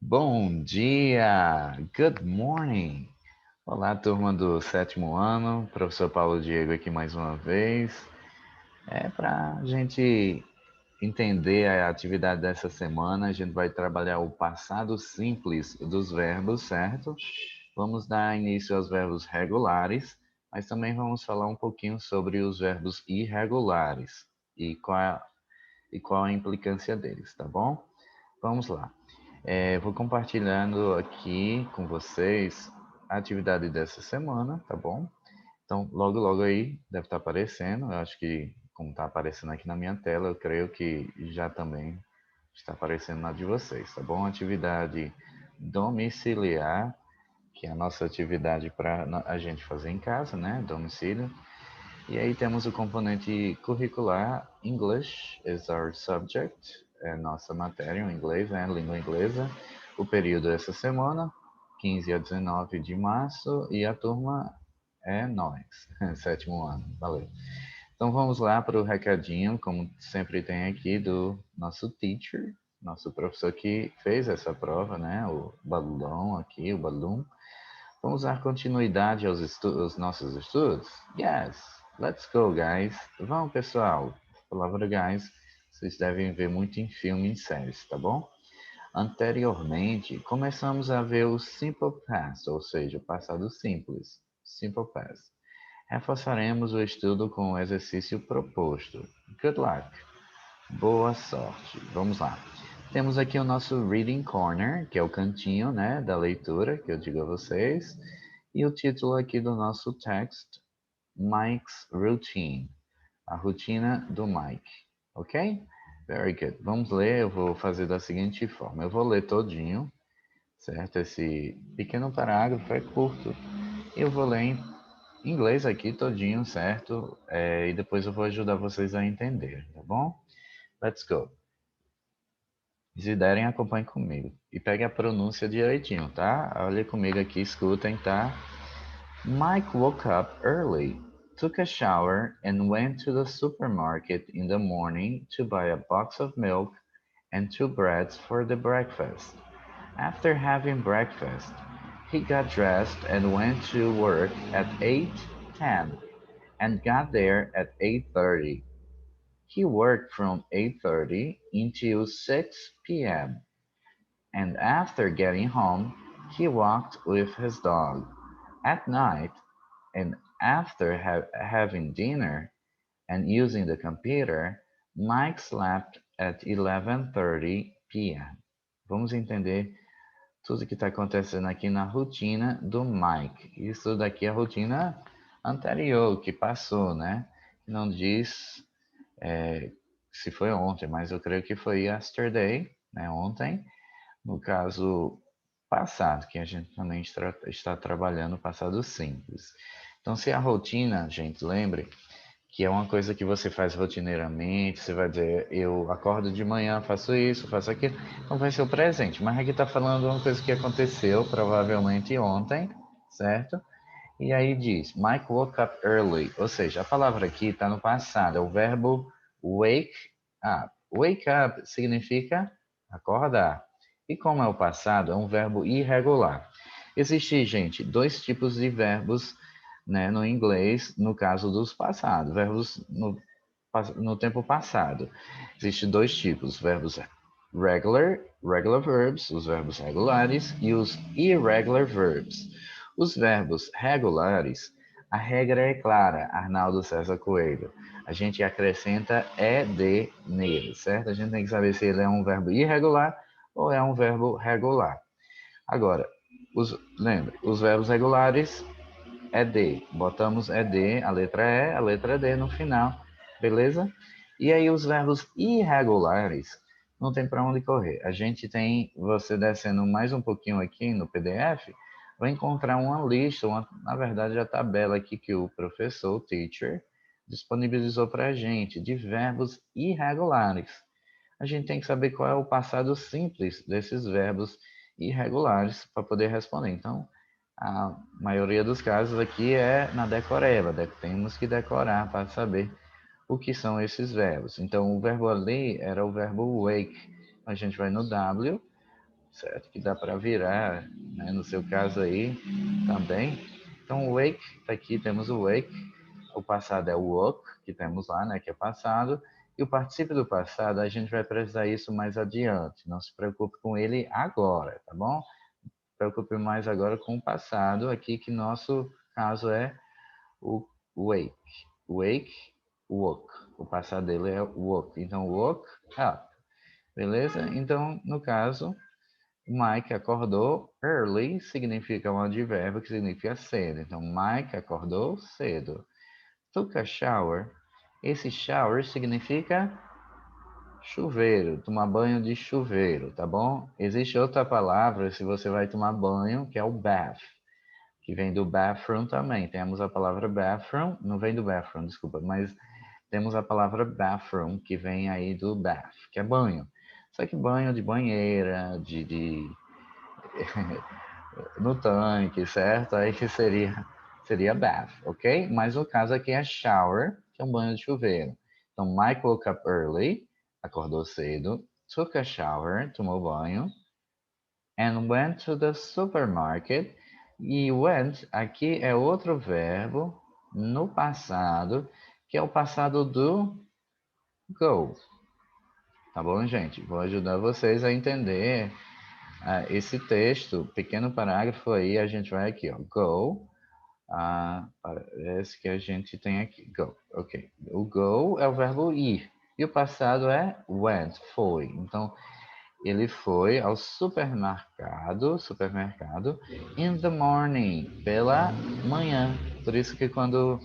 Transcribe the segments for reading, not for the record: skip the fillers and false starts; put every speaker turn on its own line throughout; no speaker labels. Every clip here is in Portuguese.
Bom dia! Good morning! Olá, turma do sétimo ano, professor Paulo Diego aqui mais uma vez. É para a gente entender a atividade dessa semana, a gente vai trabalhar o passado simples dos verbos, certo? Vamos dar início aos verbos regulares, mas também vamos falar um pouquinho sobre os verbos irregulares e qual a implicância deles, tá bom? Vamos lá. Vou compartilhando aqui com vocês a atividade dessa semana, tá bom? Então, logo, logo aí deve estar aparecendo. Eu acho que, como está aparecendo aqui na minha tela, eu creio que já também está aparecendo na de vocês, tá bom? Atividade domiciliar, que é a nossa atividade para a gente fazer em casa, né? Domicílio. E aí temos o componente curricular, English is our subject, é nossa matéria, o inglês, né, língua inglesa. O período essa semana, 15 a 19 de março, e a turma é nós, sétimo ano, valeu. Então vamos lá para o recadinho, como sempre tem aqui, do nosso teacher, nosso professor que fez essa prova, né, o Balão aqui, o Balum. Vamos dar continuidade aos nossos estudos? Yes! Let's go, guys! Vamos, pessoal! A palavra guys vocês devem ver muito em filme e em séries, tá bom? Anteriormente, começamos a ver o Simple Past, ou seja, o passado simples. Simple Past. Reforçaremos o estudo com o exercício proposto. Good luck! Boa sorte! Vamos lá! Temos aqui o nosso Reading Corner, que é o cantinho, né, da leitura, que eu digo a vocês. E o título aqui do nosso text, Mike's Routine, a rotina do Mike, ok? Very good. Vamos ler, eu vou fazer da seguinte forma. Eu vou ler todinho, certo? Esse pequeno parágrafo é curto. Eu vou ler em inglês aqui todinho, certo? E depois eu vou ajudar vocês a entender, tá bom? Let's go. Se derem, acompanhem comigo. E pegue a pronúncia direitinho, tá? Olhem comigo aqui, escutem, tá? Mike woke up early, took a shower, and went to the supermarket in the morning to buy a box of milk and two breads for the breakfast. After having breakfast, he got dressed and went to work at 8:10 and got there at 8:30. He worked from 8:30 until 6 p.m. and after getting home, he walked with his dog. At night, and after having dinner and using the computer, Mike slept at 11:30 p.m. Vamos entender tudo que está acontecendo aqui na rotina do Mike. Isso daqui é a rotina anterior, que passou, né? Não diz se foi ontem, mas eu creio que foi yesterday, né? Ontem. No caso passado, que a gente também está trabalhando passado simples. Então, se a rotina, gente, lembre que é uma coisa que você faz rotineiramente, você vai dizer, eu acordo de manhã, faço isso, faço aquilo, então vai ser o presente. Mas aqui está falando de uma coisa que aconteceu provavelmente ontem, certo? E aí diz, Mike woke up early, ou seja, a palavra aqui está no passado, é o verbo wake up. Wake up significa acordar. E como é o passado, é um verbo irregular. Existem, gente, dois tipos de verbos, né, no inglês, no caso dos passados, verbos no tempo passado. Existem dois tipos, verbos regular verbs, os verbos regulares, e os irregular verbs. Os verbos regulares, a regra é clara, Arnaldo César Coelho. A gente acrescenta ed nele, certo? A gente tem que saber se ele é um verbo irregular ou é um verbo regular. Agora, lembre, os verbos regulares ed. Botamos ed, a letra D no final, beleza? E aí os verbos irregulares, não tem para onde correr. A gente tem, você descendo mais um pouquinho aqui no PDF, vai encontrar uma lista, na verdade a tabela aqui que o professor, o teacher, disponibilizou para a gente, de verbos irregulares. A gente tem que saber qual é o passado simples desses verbos irregulares para poder responder. Então, a maioria dos casos aqui é na decoreba, temos que decorar para saber o que são esses verbos. Então, o verbo ali era o verbo wake. A gente vai no W, certo? Que dá para virar, né? No seu caso aí também. Então, wake, tá aqui temos o wake. O passado é o woke, que temos lá, né? Que é passado. E o particípio do passado, a gente vai precisar isso mais adiante. Não se preocupe com ele agora, tá bom? Se preocupe mais agora com o passado, aqui que nosso caso é o wake. Wake, woke. O passado dele é woke. Então, woke up. Beleza? Então, no caso, Mike acordou early, significa um advérbio que significa cedo. Então, Mike acordou cedo. Took a shower. Esse shower significa chuveiro, tomar banho de chuveiro, tá bom? Existe outra palavra se você vai tomar banho, que é o bath, que vem do bathroom também. Temos a palavra bathroom, não vem do bathroom, desculpa, mas temos a palavra bathroom, que vem aí do bath, que é banho. Só que banho de banheira, de no tanque, certo? Aí seria bath, ok? Mas o caso aqui é shower, que é um banho de chuveiro. Então, Mike woke up early, acordou cedo, took a shower, tomou banho, and went to the supermarket. E went aqui é outro verbo no passado, que é o passado do go. Tá bom, gente? Vou ajudar vocês a entender esse texto, pequeno parágrafo aí, a gente vai aqui, ó, go. Parece que a gente tem aqui, go, ok. O go é o verbo ir, e o passado é went, foi. Então, ele foi ao supermercado, in the morning, pela manhã. Por isso que quando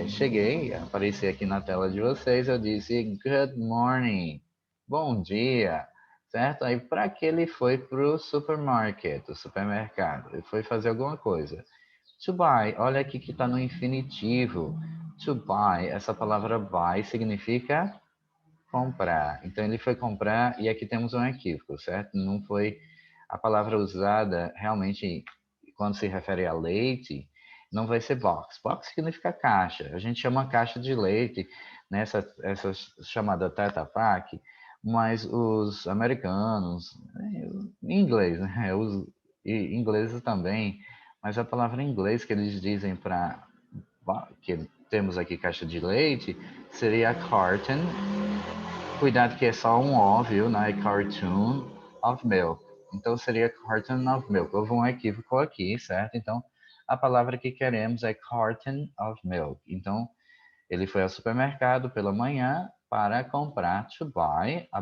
cheguei, apareci aqui na tela de vocês, eu disse good morning, bom dia, certo? Aí para que ele foi para o supermercado? Ele foi fazer alguma coisa. To buy, olha aqui que está no infinitivo. To buy, essa palavra buy significa comprar. Então ele foi comprar e aqui temos um equívoco, certo? Não foi a palavra usada realmente quando se refere a leite, não vai ser box. Box significa caixa. A gente chama caixa de leite nessa essa chamada Tetra Pak, mas os americanos, em inglês, né? Os ingleses também, mas a palavra em inglês que eles dizem para que temos aqui caixa de leite seria carton. Cuidado que é só um O, viu? Não é cartoon of milk. Então seria carton of milk. Houve um equívoco aqui, certo? Então a palavra que queremos é carton of milk. Então ele foi ao supermercado pela manhã para comprar, to buy a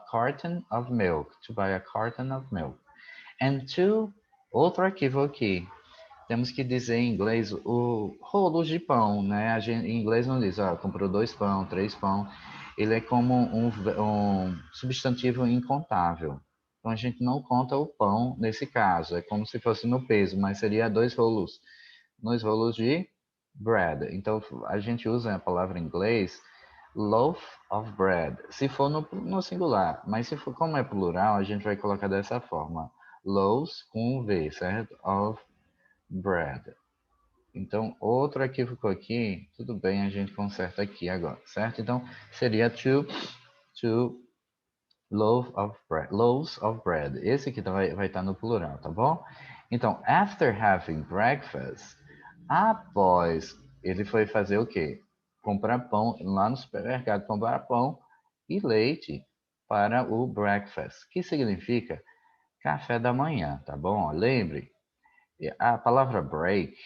carton of milk. To buy a carton of milk. And to, outro equívoco aqui. Temos que dizer em inglês o rolos de pão, né? Em inglês não diz, comprou 2 pão, 3 pão. Ele é como um substantivo incontável. Então a gente não conta o pão nesse caso. É como se fosse no peso, mas seria 2 rolos de bread. Então a gente usa a palavra em inglês loaf of bread. Se for no singular, mas se for como é plural, a gente vai colocar dessa forma. Loaves com um V, certo? Of bread. Então, outro equívoco aqui, tudo bem, a gente conserta aqui agora, certo? Então, seria two loaves of bread. Esse aqui vai estar no plural, tá bom? Então, after having breakfast, após ele foi fazer o quê? Comprar pão lá no supermercado, comprar pão e leite para o breakfast, que significa café da manhã, tá bom? Lembre, a palavra break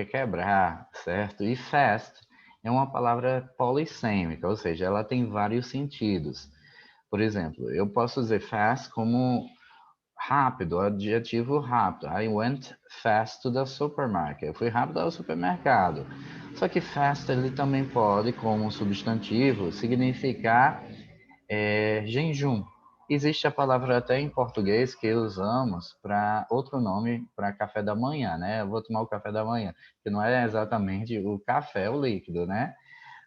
é quebrar, certo? E fast é uma palavra polissêmica, ou seja, ela tem vários sentidos. Por exemplo, eu posso dizer fast como rápido, adjetivo rápido. I went fast to the supermarket. Eu fui rápido ao supermercado. Só que fast ele também pode, como substantivo, significar jejum. Existe a palavra até em português que usamos para outro nome para café da manhã, né? Eu vou tomar o café da manhã, que não é exatamente o café, o líquido, né?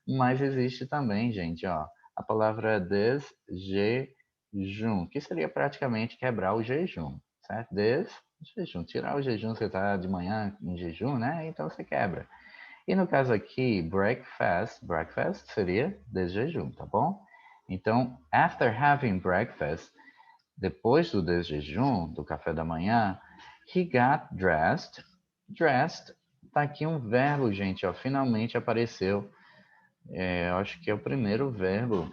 Mas existe também, gente, ó, a palavra desjejum, que seria praticamente quebrar o jejum, certo? Desjejum, tirar o jejum, você está de manhã em jejum, né? Então você quebra. E no caso aqui, breakfast seria desjejum, tá bom? Então, after having breakfast, depois do jejum, do café da manhã, he got dressed. Dressed, tá aqui um verbo, gente, ó, finalmente apareceu. Eu acho que é o primeiro verbo.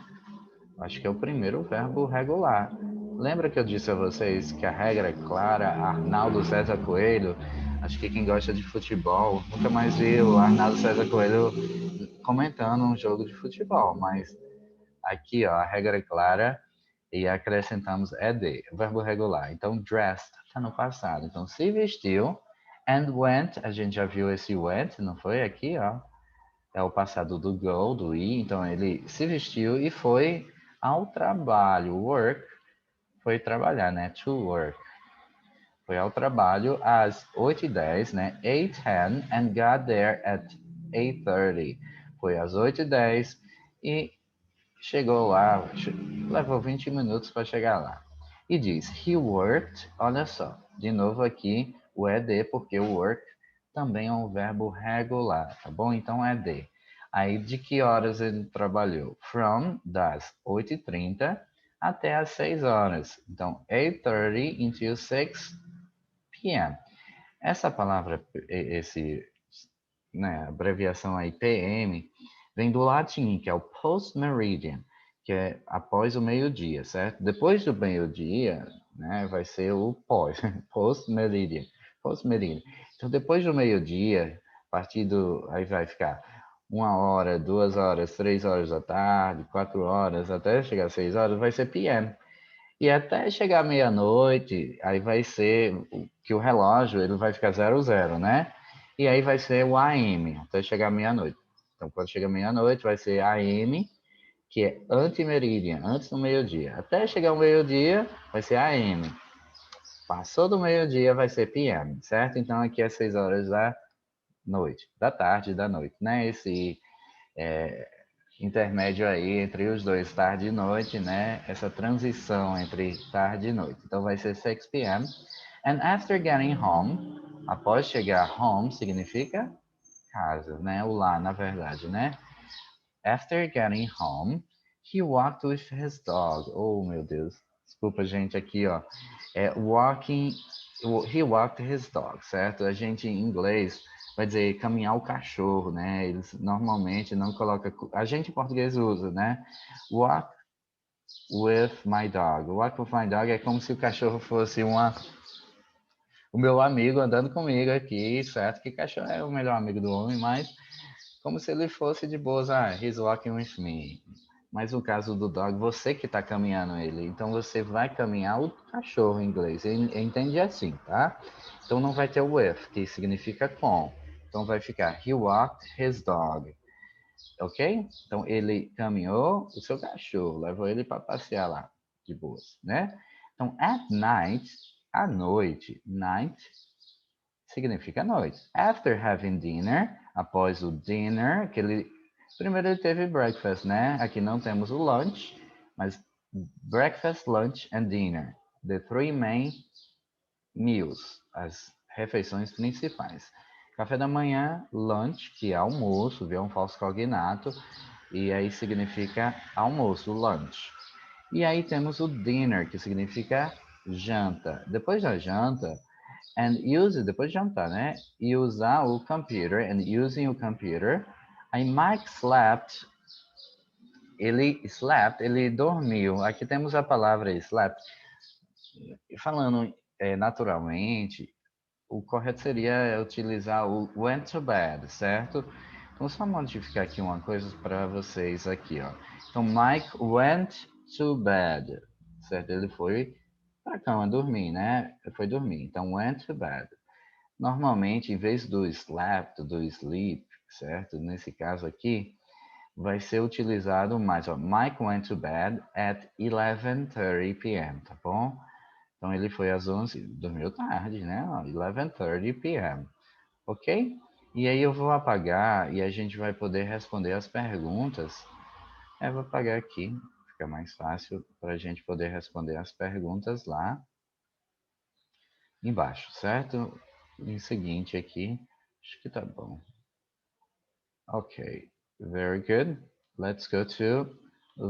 Acho que é o primeiro verbo regular. Lembra que eu disse a vocês que a regra é clara? Arnaldo César Coelho, acho que quem gosta de futebol, nunca mais viu Arnaldo César Coelho comentando um jogo de futebol, mas aqui ó, a regra é clara e acrescentamos ed, o verbo regular. Então, dressed está no passado. Então, se vestiu. And went, a gente já viu esse went, não foi? Aqui, ó. É o passado do go, do ir. Então, ele se vestiu e foi ao trabalho. Work, foi trabalhar, né? To work. Foi ao trabalho às 8h10, né? 8:10 and got there at 8:30. Foi às 8h10 e chegou lá, levou 20 minutos para chegar lá. E diz, he worked, olha só, de novo aqui o ed, porque o work também é um verbo regular, tá bom? Então, ed. Aí, de que horas ele trabalhou? From, das 8h30 até as 6 horas. Então, 8:30 until 6 p.m. Essa palavra, esse, né, abreviação aí, PM, vem do latim, que é o post-meridian, que é após o meio-dia, certo? Depois do meio-dia, né, vai ser o pós, post-meridian, post-meridian. Então, depois do meio-dia, a partir do, aí vai ficar 1 hora, 2 horas, 3 horas da tarde, 4 horas, até chegar às 6 horas, vai ser PM. E até chegar meia-noite, aí vai ser que o relógio ele vai ficar 00, né? E aí vai ser o AM, até chegar meia-noite. Então, quando chega meia-noite, vai ser AM, que é anti-meridian, antes do meio-dia. Até chegar o meio-dia, vai ser AM. Passou do meio-dia, vai ser PM, certo? Então, aqui é 6 horas da noite, da tarde e da noite, né? Esse intermédio aí entre os dois, tarde e noite, né? Essa transição entre tarde e noite. Então vai ser 6 p.m. And after getting home, após chegar home, significa casa, né? O lá, na verdade, né? After getting home, he walked with his dog. Oh, meu Deus. Desculpa, gente, aqui, ó. He walked his dog, certo? A gente, em inglês, vai dizer caminhar o cachorro, né? Eles normalmente não colocam... A gente em português usa, né? Walk with my dog. Walk with my dog é como se o cachorro fosse o meu amigo andando comigo aqui, certo? Que cachorro é o melhor amigo do homem, mas como se ele fosse de boas, he's walking with me. Mas no caso do dog, você que está caminhando ele. Então você vai caminhar o cachorro em inglês. Entende assim, tá? Então não vai ter o with, que significa com. Então vai ficar he walked his dog. Ok? Então ele caminhou o seu cachorro, levou ele para passear lá, de boas, né? Então at night, à noite, night significa noite. After having dinner, após o dinner, que ele primeiro ele teve breakfast, né? Aqui não temos o lunch, mas breakfast, lunch and dinner, the three main meals, as refeições principais. Café da manhã, lunch, que é almoço, viu? Um falso cognato, e aí significa almoço, lunch. E aí temos o dinner, que significa janta. Depois da janta, and use, depois de jantar, né? E usar o computer, and using o computer. Aí Mike slept, ele dormiu. Aqui temos a palavra slept. Falando naturalmente, o correto seria utilizar o went to bed, certo? Então, só modificar aqui uma coisa para vocês aqui, ó. Então, Mike went to bed, certo? Ele foi para a cama dormir, né? Ele foi dormir. Então, went to bed. Normalmente, em vez do slept, do sleep, certo? Nesse caso aqui, vai ser utilizado mais, ó. Mike went to bed at 11:30 p.m., tá bom? Então ele foi às 11, dormiu tarde, né? 11:30 p.m., ok? E aí eu vou apagar e a gente vai poder responder as perguntas. Vou apagar aqui, fica mais fácil para a gente poder responder as perguntas lá embaixo, certo? Em seguinte aqui, acho que tá bom. Ok, very good. Let's go to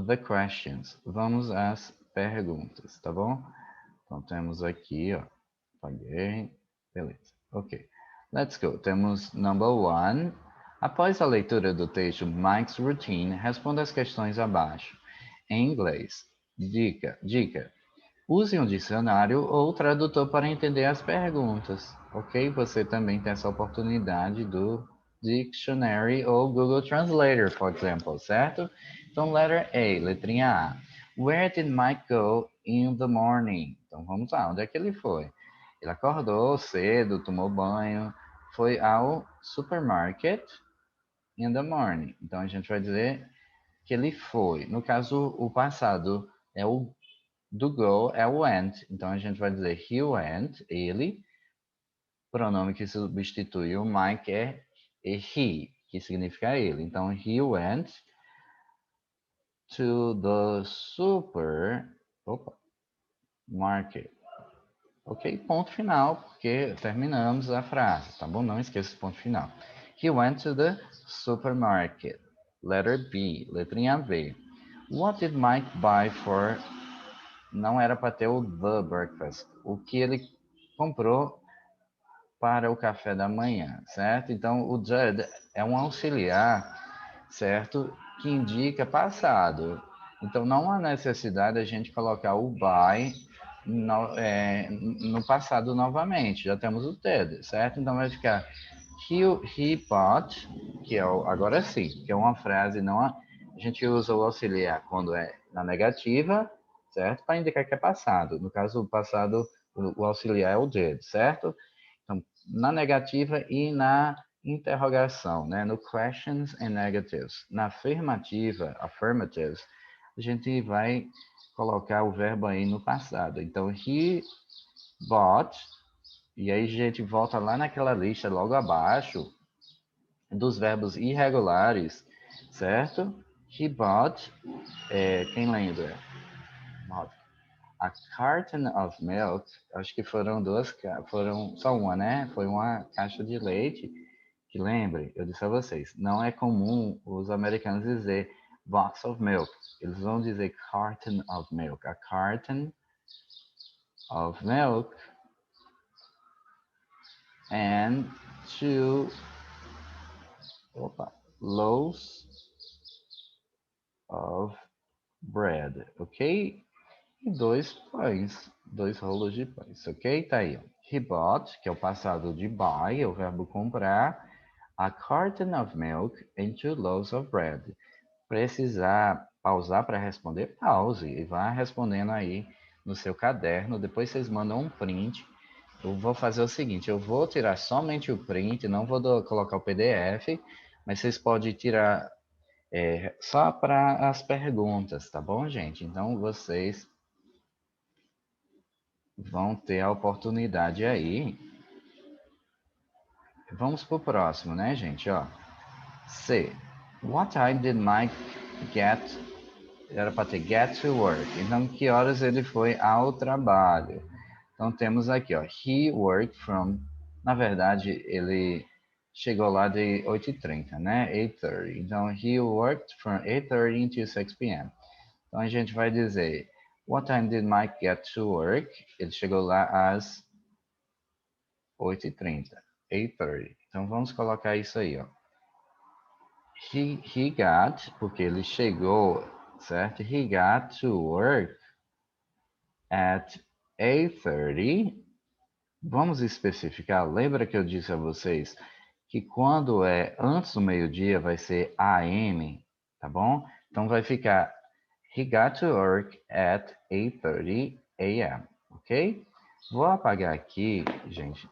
the questions. Vamos às perguntas, tá bom? Então temos aqui, ó, apaguei, beleza, ok. Let's go. Temos number one. Após a leitura do texto Mike's Routine, responda as questões abaixo. Em inglês. Dica. Use um dicionário ou tradutor para entender as perguntas, ok? Você também tem essa oportunidade do Dictionary ou Google Translator, por exemplo, certo? Então, letter A, letrinha A. Where did Mike go in the morning? Então, vamos lá, onde é que ele foi? Ele acordou cedo, tomou banho, foi ao supermarket in the morning. Então, a gente vai dizer que ele foi. No caso, o passado é o do go é o went. Então a gente vai dizer he went, ele. Pronome que substitui o Mike é he, que significa ele. Então he went to the supermarket. Ok? Ponto final, porque terminamos a frase, tá bom? Não esqueça esse ponto final. He went to the supermarket. Letter B, letrinha B. What did Mike buy for... Não era para ter o the breakfast. O que ele comprou para o café da manhã, certo? Então, o did é um auxiliar, certo? Que indica passado. Então, não há necessidade a gente colocar o by no passado novamente. Já temos o did, certo? Então, vai ficar he bought, que é agora sim, que é uma frase, não a gente usa o auxiliar quando é na negativa, certo? Para indicar que é passado. No caso, o passado, o auxiliar é o did, certo? Então, na negativa e na interrogação, né? No questions and negatives. Na afirmativa, affirmatives, a gente vai colocar o verbo aí no passado. Então, he bought, e aí a gente volta lá naquela lista logo abaixo dos verbos irregulares, certo? He bought, quem lembra? A carton of milk, acho que foram foram só uma, né? Foi uma caixa de leite, que lembre, eu disse a vocês, não é comum os americanos dizer box of milk, eles vão dizer carton of milk, a carton of milk and two loaves of bread, ok? E dois pães, dois rolos de pães, ok? Tá aí. He bought, que é o passado de buy, é o verbo comprar, a carton of milk and two loaves of bread. Precisar pausar para responder, pause e vá respondendo aí no seu caderno. Depois vocês mandam um print. Eu vou fazer o seguinte, eu vou tirar somente o print, não vou colocar o PDF, mas vocês podem tirar só para as perguntas, tá bom, gente? Então vocês vão ter a oportunidade aí. Vamos pro próximo, né, gente? Ó, C. What time did Mike get... Era para ter get to work. Então, que horas ele foi ao trabalho? Então, temos aqui, ó, he worked from... Na verdade, ele chegou lá de 8h30, né? 8:30. Então, he worked from 8:30 to 6 p.m. Então, a gente vai dizer, what time did Mike get to work? Ele chegou lá às 8h30. 8:30. Então, vamos colocar isso aí, ó. He got, porque ele chegou, certo? He got to work at 8:30. Vamos especificar. Lembra que eu disse a vocês que quando é antes do meio-dia vai ser AM, tá bom? Então vai ficar He got to work at 8:30 a.m., ok? Vou apagar aqui, gente,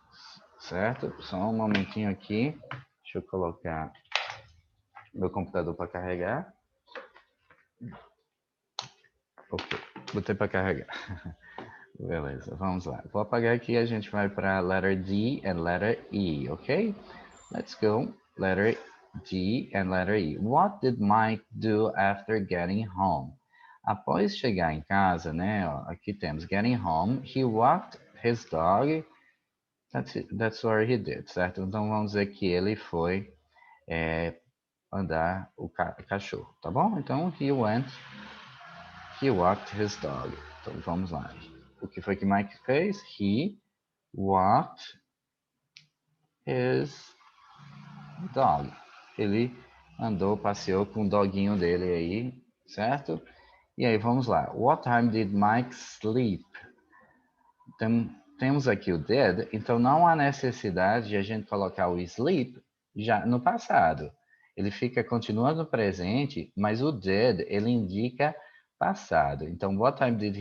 certo? Só um momentinho aqui. Deixa eu colocar meu computador para carregar. Ok, botei para carregar. Beleza, vamos lá. Vou apagar aqui e a gente vai para letter D and letter E, ok? Let's go. Letter D and letter E. What did Mike do after getting home? Após chegar em casa, né? Ó, aqui temos getting home. He walked his dog. That's what he did, certo? Então vamos dizer que ele foi andar o cachorro, tá bom? Então he walked his dog. Então vamos lá. o que foi que Mike fez? He walked his dog. Ele andou, passeou com o doguinho dele aí, certo? E aí, vamos lá. What time did Mike sleep? Temos aqui o did, então não há necessidade de a gente colocar o sleep já no passado. Ele continua no presente, mas o did, ele indica passado. Então, what time did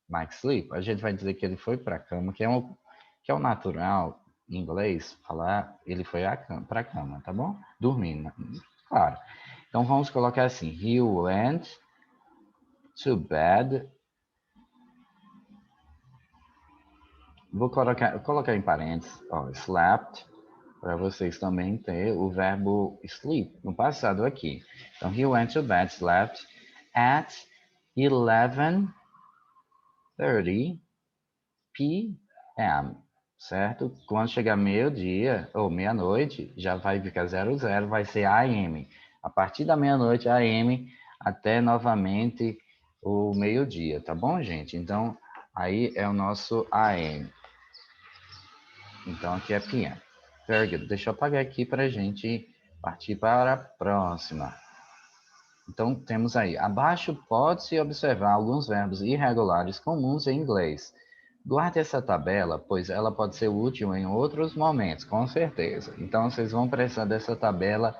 Mike sleep? A gente vai dizer que ele foi para a cama, que é o natural em inglês, falar ele foi para a cama, tá bom? Dormindo, claro. Então, vamos colocar assim, he went to bed. Vou colocar em parênteses, ó, slept, para vocês também ter o verbo sleep no passado aqui. Então, he went to bed, slept at 11:30 p.m., certo? Quando chegar meio-dia ou meia-noite, já vai ficar 00, vai ser AM. A partir da meia-noite, AM, até novamente o meio-dia, tá bom, gente? Então, aí é o nosso AM. Então aqui é PM. Very good. Deixa eu apagar aqui para a gente partir para a próxima. Então temos aí, abaixo pode-se observar alguns verbos irregulares comuns em inglês. Guarde essa tabela, pois ela pode ser útil em outros momentos, com certeza. Então vocês vão precisar dessa tabela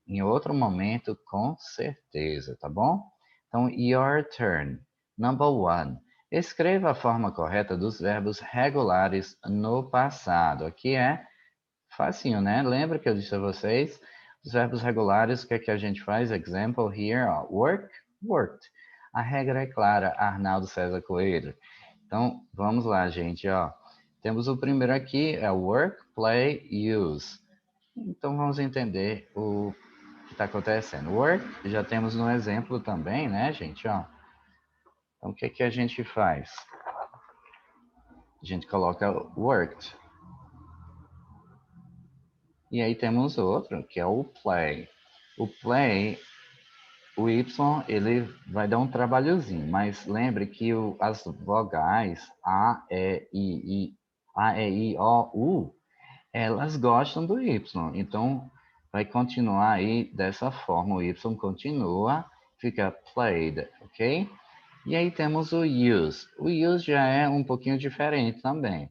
em outro momento, com certeza, tá bom? Então, your turn. Number 1. Escreva a forma correta dos verbos regulares no passado. Aqui é facinho, né? Lembra que eu disse a vocês? Os verbos regulares, o que é que a gente faz? Example here, ó, work, worked. A regra é clara, Arnaldo César Coelho. Então, vamos lá, gente, ó. Temos o primeiro aqui, é work, play, use. Então, vamos entender o que está acontecendo. Work, já temos no exemplo também, né, gente, ó. Então, o que é que a gente faz? A gente coloca worked. E aí temos outro, que é o play. O play, o Y, ele vai dar um trabalhozinho, mas lembre que as vogais A, E, I, O, U, elas gostam do Y. Então, vai continuar aí dessa forma. O Y continua, fica played, ok? E aí temos o use. O use já é um pouquinho diferente também.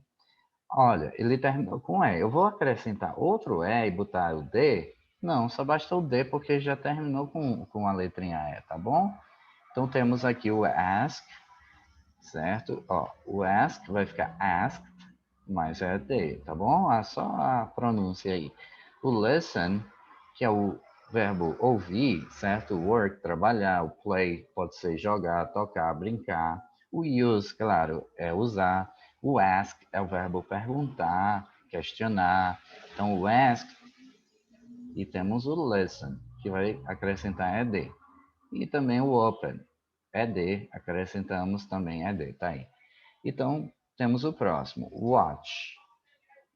Olha, ele terminou com E. Eu vou acrescentar outro E e botar o D? Não, só basta o D porque já terminou com a letrinha E, tá bom? Então temos aqui o ask, certo? Ó, o ask vai ficar asked, mas é D, tá bom? É só a pronúncia aí. O listen, que é o verbo ouvir, certo? Work, trabalhar. O play pode ser jogar, tocar, brincar. O use, claro, é usar. O ask é o verbo perguntar, questionar. Então, o ask e temos o listen, que vai acrescentar ed. E também o open, ed, acrescentamos também ed, tá aí. Então, temos o próximo, watch,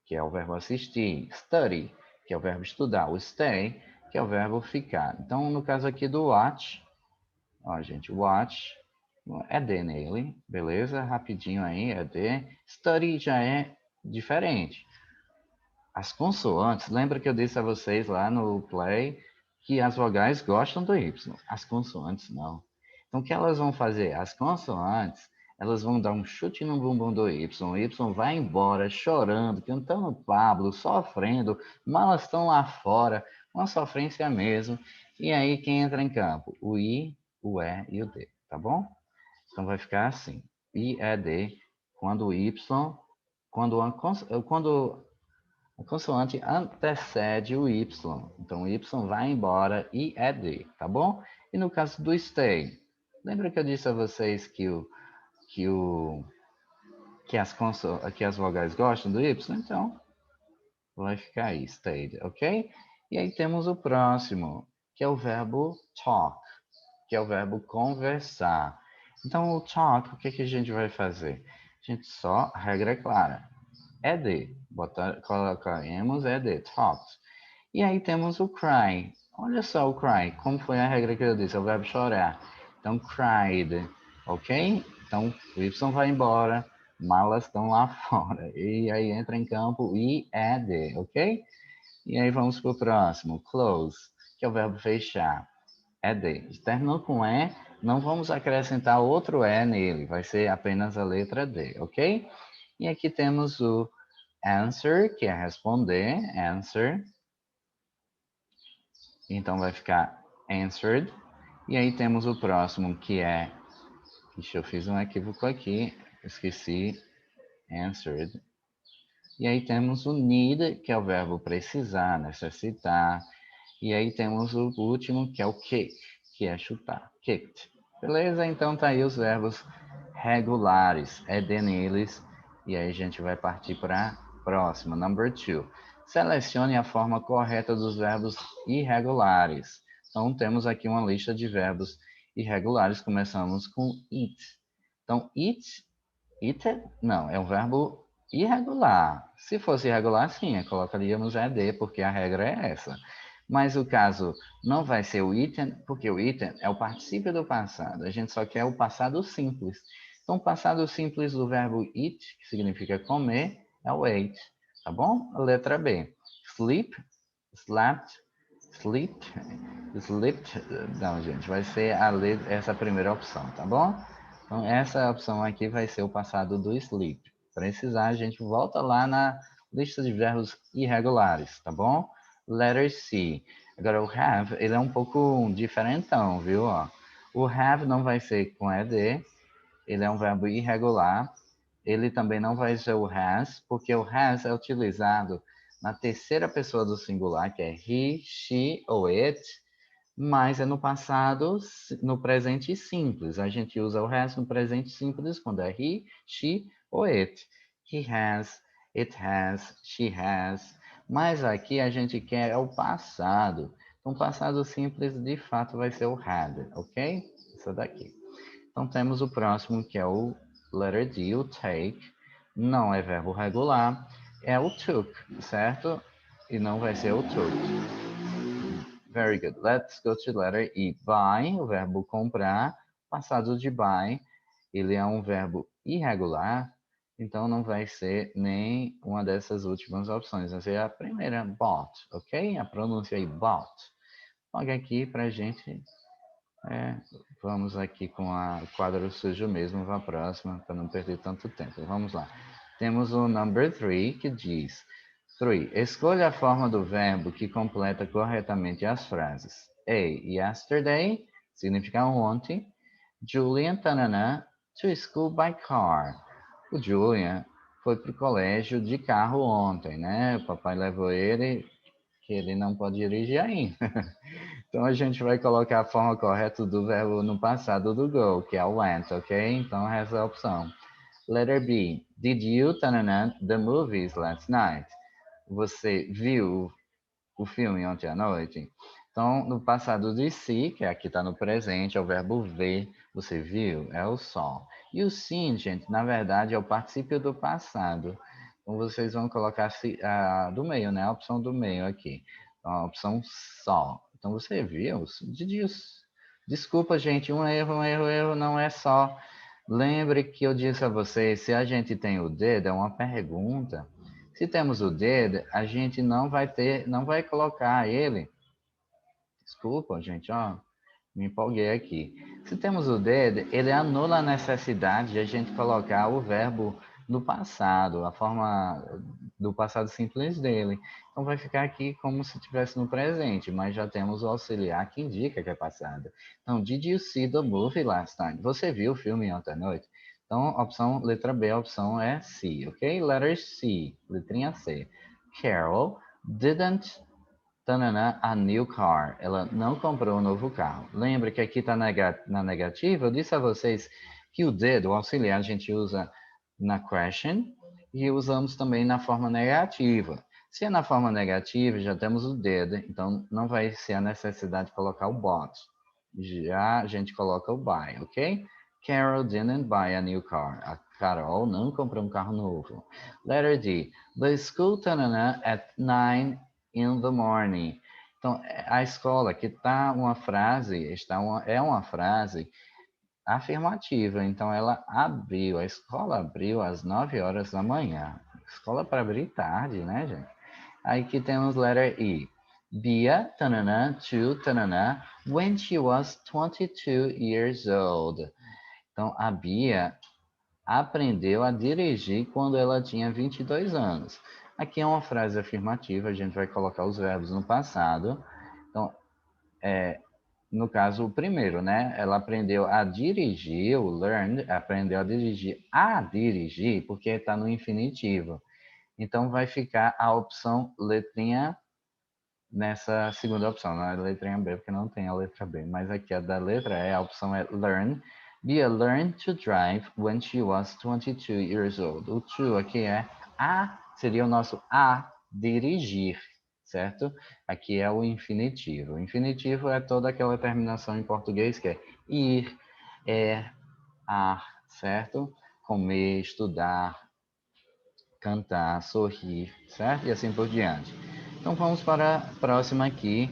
que é o verbo assistir, study, que é o verbo estudar, o stay, que é o verbo ficar. Então, no caso aqui do watch, ó, gente, watch é D nele, beleza? Rapidinho aí, é D. Study já é diferente. As consoantes, lembra que eu disse a vocês lá no play que as vogais gostam do Y, as consoantes não. Então, o que elas vão fazer? As consoantes, elas vão dar um chute no bumbum do Y. O Y vai embora chorando, cantando Pablo, sofrendo, malas estão lá fora, uma sofrência mesmo. E aí, quem entra em campo? O I, o E e o D, tá bom? Então, vai ficar assim. I, E, D, quando o Y, quando a consoante antecede o Y. Então, o Y vai embora e é D, tá bom? E no caso do stay, lembra que eu disse a vocês que, o, que as vogais gostam do Y? Então, vai ficar aí, stayed, ok? E aí temos o próximo, que é o verbo talk, que é o verbo conversar. Então, o talk, o que, que a gente vai fazer? A gente só, a regra é clara, ED. Colocaremos ED, talks. E aí temos o cry. Olha só o cry. Como foi a regra que eu disse? É o verbo chorar. Então, cried. Ok? Então, o Y vai embora. malas estão lá fora. E aí entra em campo ed, ok? E aí vamos para o próximo, close, que é o verbo fechar. Ed. Terminou com E, não vamos acrescentar outro E nele, vai ser apenas a letra D, ok? E aqui temos o answer, que é responder, answer. Então vai ficar answered. E aí temos o próximo, que é... Ixi, eu fiz um equívoco aqui, esqueci, answered. E aí temos o need, que é o verbo precisar, necessitar. E aí temos o último, que é o kick, que é chutar, kicked. Beleza? Então tá aí os verbos regulares, é de neles. E aí a gente vai partir para a próxima, number 2. Selecione a forma correta dos verbos irregulares. Então temos aqui uma lista de verbos irregulares, começamos com eat. Então eat, eaten, não, é um verbo irregular. Se fosse irregular, sim, colocaríamos ed, porque a regra é essa. Mas o caso não vai ser o eaten, porque o eaten é o particípio do passado. A gente só quer o passado simples. Então, o passado simples do verbo eat, que significa comer, é o ate. Tá bom? A letra B. Sleep, slept, sleep, slept. Não, gente, vai ser essa primeira opção, tá bom? Então, essa opção aqui vai ser o passado do sleep. Precisar, a gente volta lá na lista de verbos irregulares, tá bom? Letter C. Agora, o have, ele é um pouco diferentão, viu? Ó, o have não vai ser com ed, ele é um verbo irregular. Ele também não vai ser o has, porque o has é utilizado na terceira pessoa do singular, que é he, she ou it, mas é no passado, no presente simples. A gente usa o has no presente simples quando é he, she ou it. He has, it has, she has. Mas aqui a gente quer o passado. Então, passado simples, de fato, vai ser o had, ok? Isso daqui. Então, temos o próximo, que é o letter D, o take. Não é verbo regular, é o took, certo? E não vai ser o took. Very good. Let's go to letter E. Buy, o verbo comprar. Passado de buy, ele é um verbo irregular, então não vai ser nem uma dessas últimas opções. Vai ser a primeira, bought, ok? A pronúncia aí, bought. Olha aqui pra gente. Vamos aqui com o quadro sujo mesmo, vá a próxima, para não perder tanto tempo. Vamos lá. Temos o number 3, que diz... 3. Escolha a forma do verbo que completa corretamente as frases. A. Yesterday, significa ontem. Julian tanana, to school by car. O Julian foi para o colégio de carro ontem, né? O papai levou ele, que ele não pode dirigir ainda. Então a gente vai colocar a forma correta do verbo no passado do go, que é o went, ok? Então essa é a opção. Letter B. Did you tanana, the movies last night? Você viu o filme ontem à noite? Então, no passado de si, que aqui está no presente, é o verbo ver. Você viu? É o saw. E o sim, gente, na verdade, é o particípio do passado. Então, vocês vão colocar do meio, né? A opção do meio aqui. Então, a opção saw. Então, você viu? Desculpa, gente, um erro, não é só. Lembre que eu disse a vocês, se a gente tem o dedo, é uma pergunta. Se temos o dedo, a gente não vai colocar ele. Desculpa, gente, ó, me empolguei aqui. Se temos o dedo, ele anula a necessidade de a gente colocar o verbo no passado, a forma do passado simples dele. Então vai ficar aqui como se estivesse no presente, mas já temos o auxiliar que indica que é passado. Então, did you see the movie last night? Você viu o filme ontem à noite? Então, opção letra B, a opção é C, ok? Letter C, letrinha C. Carol didn't tanana, a new car. Ela não comprou um novo carro. Lembra que aqui está na negativa? Eu disse a vocês que o did, o auxiliar, a gente usa na question e usamos também na forma negativa. Se é na forma negativa, já temos o did, então não vai ser a necessidade de colocar o bought. Já a gente coloca o buy, ok? Carol didn't buy a new car. A Carol não comprou um carro novo. Letter D. The school tanana, at 9 in the morning. Então, a escola que está uma frase, é uma frase afirmativa. Então, ela abriu, a escola abriu às 9 horas da manhã. Escola para abrir tarde, né, gente? Aí que temos letter E. Bia, tanana, to, tanana, when she was 22 years old. Então, a Bia aprendeu a dirigir quando ela tinha 22 anos. Aqui é uma frase afirmativa, a gente vai colocar os verbos no passado. Então, no caso, o primeiro, né? Ela aprendeu a dirigir, o learn, aprendeu a dirigir, porque está no infinitivo. Então, vai ficar a opção letrinha nessa segunda opção, não é a letrinha B, porque não tem a letra B. Mas aqui a da letra E, a opção é learn. Bia learned to drive when she was 22 years old. O to aqui é a, seria o nosso a, dirigir, certo? Aqui é o infinitivo. O infinitivo é toda aquela terminação em português que é ir, a, certo? Comer, estudar, cantar, sorrir, certo? E assim por diante. Então vamos para a próxima aqui,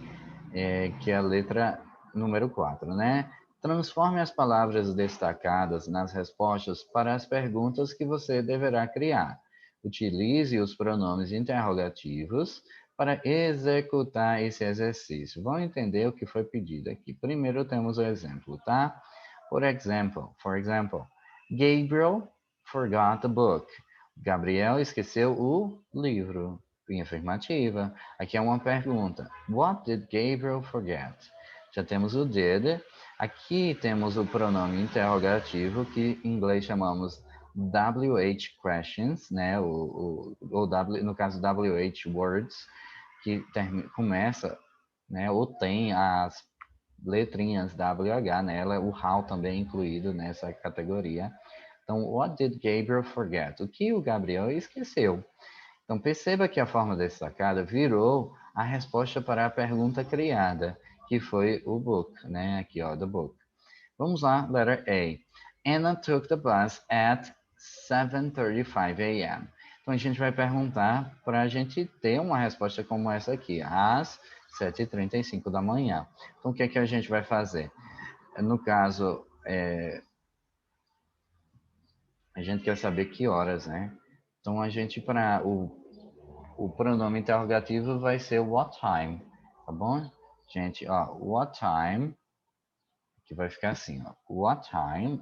que é a letra número 4, né? Transforme as palavras destacadas nas respostas para as perguntas que você deverá criar. Utilize os pronomes interrogativos para executar esse exercício. Vão entender o que foi pedido aqui. Primeiro temos o exemplo, tá? For example, Gabriel forgot the book. Gabriel esqueceu o livro. Em afirmativa. Aqui é uma pergunta. What did Gabriel forget? Já temos o did. Aqui temos o pronome interrogativo, que em inglês chamamos WH questions, né? Ou no caso WH words, que começa, né? Ou tem as letrinhas WH nela. O how também é incluído nessa categoria. Então, what did Gabriel forget? O que o Gabriel esqueceu? Então, perceba que a forma destacada virou a resposta para a pergunta criada, que foi o book, né? Aqui, ó, the book. Vamos lá, letter A. Anna took the bus at 7:35 a.m. Então, a gente vai perguntar para a gente ter uma resposta como essa aqui, às 7h35 da manhã. Então, o que é que a gente vai fazer? No caso, a gente quer saber que horas, né? Então, a gente, para o pronome interrogativo vai ser what time, tá bom? Gente, ó, what time, que vai ficar assim, ó. What time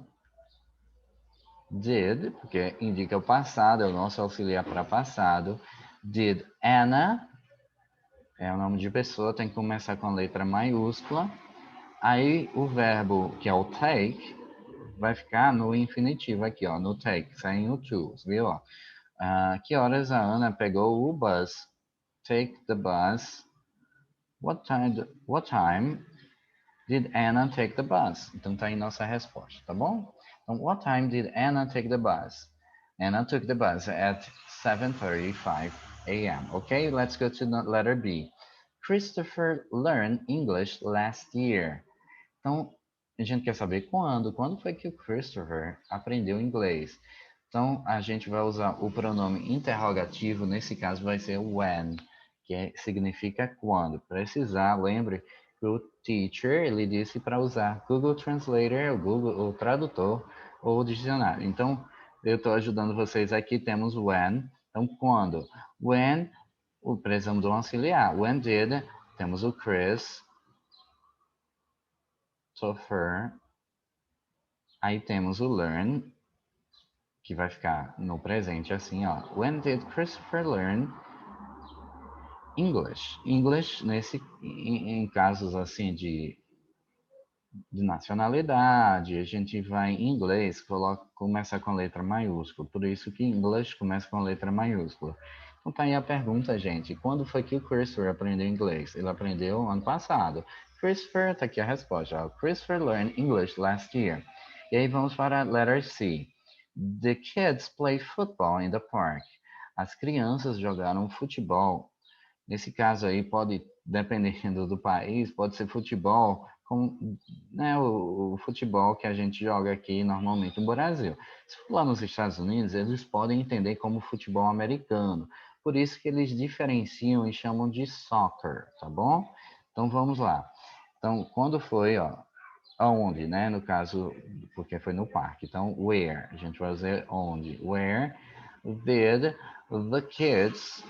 did, porque indica o passado, é o nosso auxiliar para passado. Did Anna, é o nome de pessoa, tem que começar com a letra maiúscula. Aí o verbo, que é o take, vai ficar no infinitivo aqui, ó, no take, sem o to, viu? Ó? Que horas a Ana pegou o bus? Take the bus. What time did Anna take the bus? Então tá aí nossa resposta, tá bom? Então, what time did Anna take the bus? Anna took the bus at 7:35 a.m. Okay, let's go to the letter B. Christopher learned English last year. Então, a gente quer saber quando. Quando foi que o Christopher aprendeu inglês? Então, a gente vai usar o pronome interrogativo, nesse caso vai ser when, significa quando. Precisar, lembre que o teacher, ele disse para usar Google Translator, o tradutor, ou o dicionário. Então, eu estou ajudando vocês aqui, temos when. Então, quando? When, precisamos do auxiliar. When did, temos o Chris, Christopher, aí temos o learn, que vai ficar no presente assim, ó. When did Christopher learn English? English, em casos assim de nacionalidade, a gente vai em inglês, começa com letra maiúscula. Por isso que English começa com letra maiúscula. Então tá aí a pergunta, gente. Quando foi que o Christopher aprendeu inglês? Ele aprendeu ano passado. Christopher, tá aqui a resposta. Ó. Christopher learned English last year. E aí vamos para a letter C. The kids played football in the park. As crianças jogaram futebol. Nesse caso aí, pode, dependendo do país, pode ser futebol, como, né, o futebol que a gente joga aqui normalmente no Brasil. Se for lá nos Estados Unidos, eles podem entender como futebol americano. Por isso que eles diferenciam e chamam de soccer, tá bom? Então vamos lá. Então, quando foi, ó, onde, né? No caso, porque foi no parque. Então, where. A gente vai dizer onde. Where did the kids...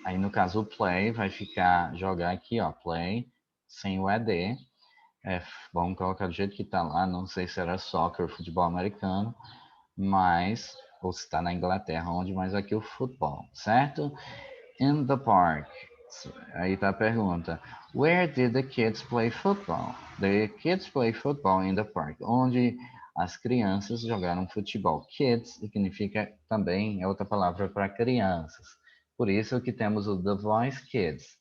Aí, no caso, o play vai ficar, jogar aqui, ó, play, sem o ED. Vamos colocar do jeito que tá lá, não sei se era soccer, futebol americano, mas, ou se está na Inglaterra, onde mais aqui o futebol, certo? In the park. Aí tá a pergunta. Where did the kids play football? The kids play football in the park. Onde as crianças jogaram futebol. Kids significa também, é outra palavra para crianças. Por isso que temos o The Voice Kids,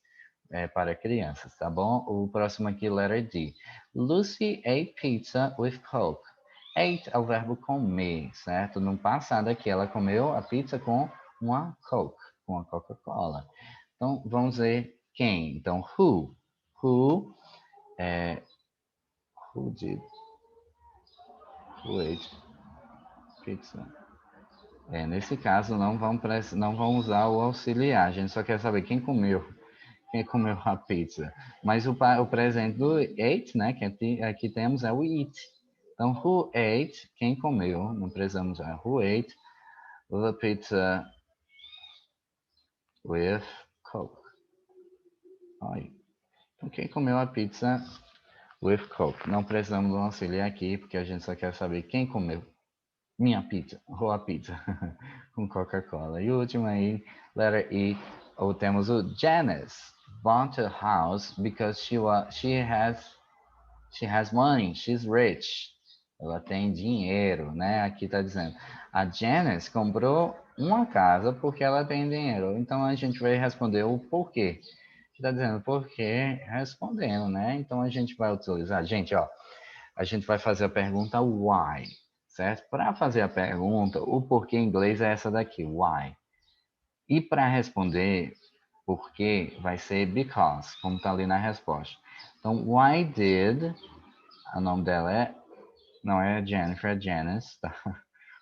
para crianças, tá bom? O próximo aqui, letter D. Lucy ate pizza with Coke. Ate é o verbo comer, certo? No passado aqui, ela comeu a pizza com uma Coke, com a Coca-Cola. Então, vamos ver quem. Então, who. Who, who did, who ate pizza? Nesse caso, não vão usar o auxiliar. A gente só quer saber quem comeu a pizza. Mas o presente do ate, né, que aqui temos é o eat. Então, who ate, quem comeu, não precisamos usar who ate the pizza with Coke. Aí. Então, quem comeu a pizza with Coke? Não precisamos do auxílio aqui, porque a gente só quer saber quem comeu minha pizza, ou a pizza, com Coca-Cola. E o último aí, letter E, ou temos o Janice bought a house because she has money, she's rich. Ela tem dinheiro, né? Aqui está dizendo. A Janice comprou uma casa porque ela tem dinheiro. Então a gente vai responder o porquê. Está dizendo porquê respondendo, né? Então a gente vai utilizar. Gente, ó, a gente vai fazer a pergunta why, certo? Para fazer a pergunta, o porquê em inglês é essa daqui, why. E para responder porquê, vai ser because, como está ali na resposta. Então, why did, o nome dela não é Jennifer, é Janice, tá?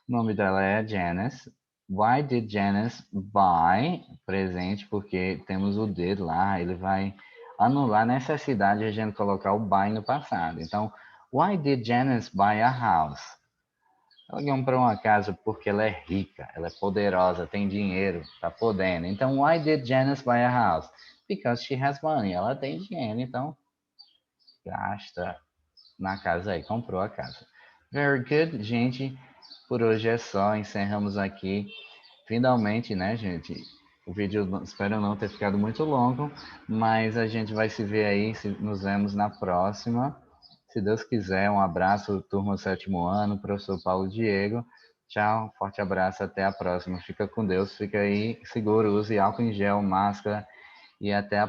O nome dela é Janice. Why did Janice buy presente? Porque temos o did lá, ele vai anular a necessidade de a gente colocar o buy no passado. Então, why did Janice buy a house? Ela comprou uma casa porque ela é rica, ela é poderosa, tem dinheiro, tá podendo. Então, why did Janice buy a house? Because she has money. Ela tem dinheiro, então gasta na casa aí, comprou a casa. Very good, gente. Por hoje é só, encerramos aqui. Finalmente, né, gente? O vídeo espero não ter ficado muito longo, mas a gente vai se ver aí, nos vemos na próxima. Se Deus quiser, um abraço, turma sétimo ano, professor Paulo Diego. Tchau, forte abraço, até a próxima. Fica com Deus, fica aí seguro, use álcool em gel, máscara e até a